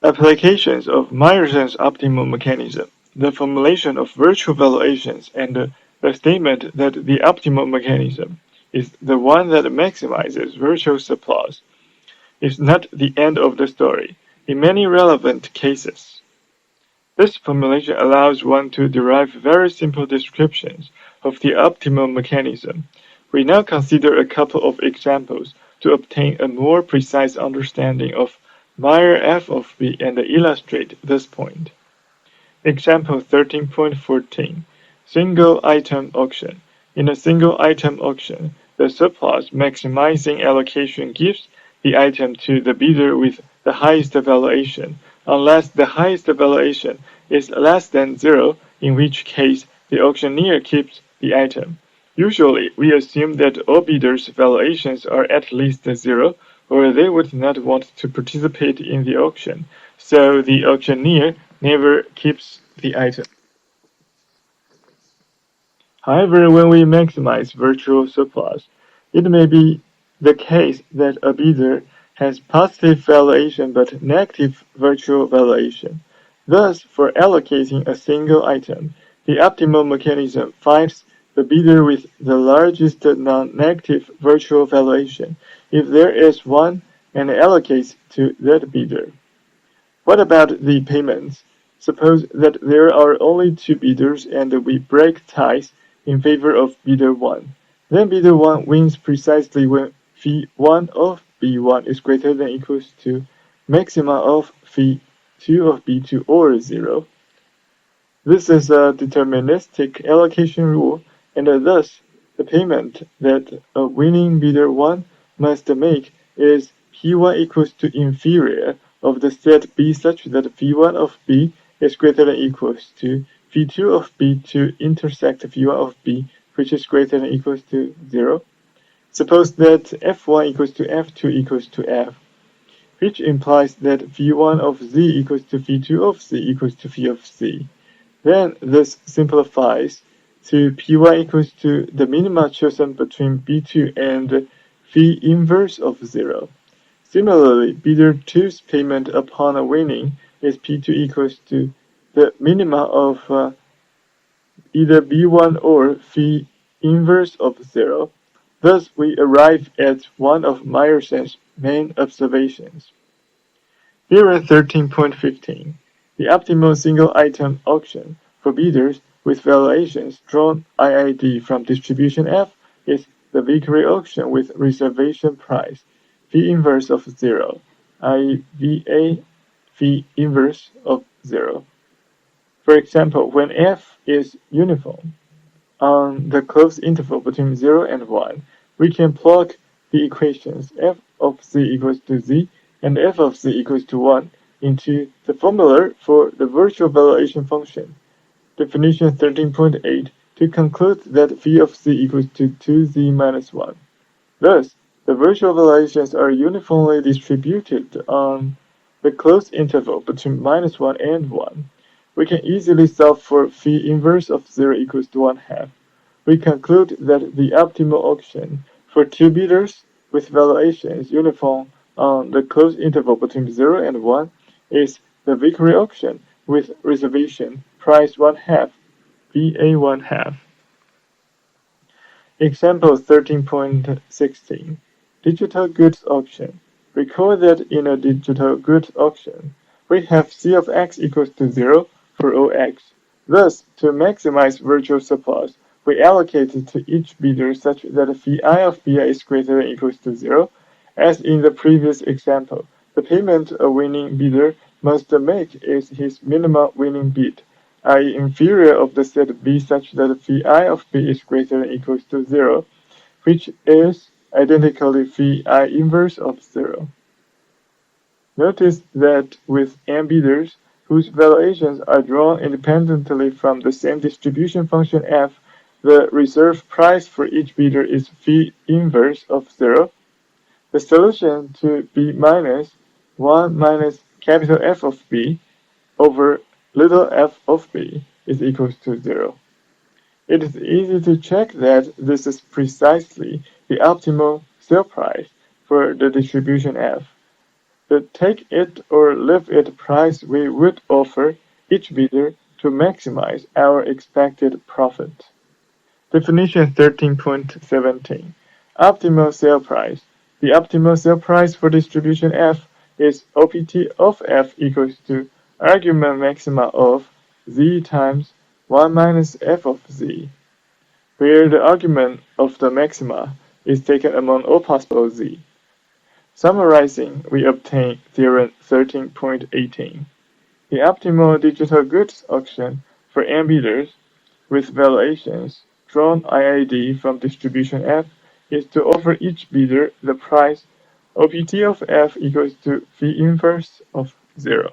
Applications of Myerson's optimal mechanism. The formulation of virtual valuations and the statement that the optimal mechanism is the one that maximizes virtual surplus is not the end of the story. In many relevant cases, this formulation allows one to derive very simple descriptions of the optimal mechanism. We now consider a couple of examples to obtain a more precise understanding of Meyer f of b and illustrate this point. Example 13.14 Single item auction. In a single item auction, the surplus maximizing allocation gives the item to the bidder with the highest valuation, unless the highest valuation is less than zero, in which case the auctioneer keeps the item. Usually, we assume that all bidders' valuations are at least zero, or they would not want to participate in the auction, so the auctioneer never keeps the item. However, when we maximize virtual surplus, it may be the case that a bidder has positive valuation but negative virtual valuation. Thus, for allocating a single item, the optimal mechanism finds the bidder with the largest non-negative virtual valuation, if there is one, and allocates to that bidder. What about the payments? Suppose that there are only two bidders and we break ties in favor of bidder 1. Then bidder 1 wins precisely when fee 1 of B1 is greater than equals to maxima of fee 2 of B2 or 0. This is a deterministic allocation rule, and thus the payment that a winning bidder 1 must make is P1 equals to inferior of the set B such that V1 of B is greater than equals to V2 of B to intersect V1 of B, which is greater than equals to 0. Suppose that F1 equals to F2 equals to F, which implies that V1 of Z equals to V2 of Z equals to V of Z. Then this simplifies to P1 equals to the minima chosen between B2 and V inverse of 0. Similarly, bidder 2's payment upon a winning is P2 equals to the minima of either B1 or V inverse of 0. Thus, we arrive at one of Myerson's main observations. Theorem 13.15. The optimal single item auction for bidders with valuations drawn IID from distribution F is the Vickery auction with reservation price V inverse of 0, i.e. VA V inverse of 0. For example, when F is uniform on the closed interval between 0 and 1, we can plug the equations f of z equals to z and f of z equals to 1 into the formula for the virtual valuation function. Definition 13.8 to conclude that v of z equals to 2z minus 1. Thus, the virtual valuations are uniformly distributed on the closed interval between minus 1 and 1. We can easily solve for v inverse of 0 equals to 1/2. We conclude that the optimal auction for two bidders with valuations uniform on the closed interval between 0 and 1 is the Vickery auction with reservation price 1/2, VA 1/2. Example 13.16. Digital goods auction. Recall that in a digital goods auction, we have C of x equals to 0 for all x. Thus, to maximize virtual surplus, we allocate to each bidder such that Vi of bi is greater than equals to 0. As in the previous example, the payment a winning bidder must make is his minimum winning bid, i.e. inferior of the set B such that Vi of B is greater than equals to 0, which is identically Vi inverse of 0. Notice that with n bidders, whose valuations are drawn independently from the same distribution function f, the reserve price for each bidder is V inverse of 0. The solution to B minus 1 minus capital F of B over little f of B is equals to 0. It is easy to check that this is precisely the optimal sale price for the distribution f. the take it or leave it price we would offer each bidder to maximize our expected profit. Definition 13.17. Optimal sale price. The optimal sale price for distribution F is OPT of F equals to argument maxima of Z times 1 minus F of Z, where the argument of the maxima is taken among all possible Z. Summarizing, we obtain theorem 13.18. The optimal digital goods auction for n bidders with valuations drawn IID from distribution F is to offer each bidder the price OPT of F equals to V inverse of 0.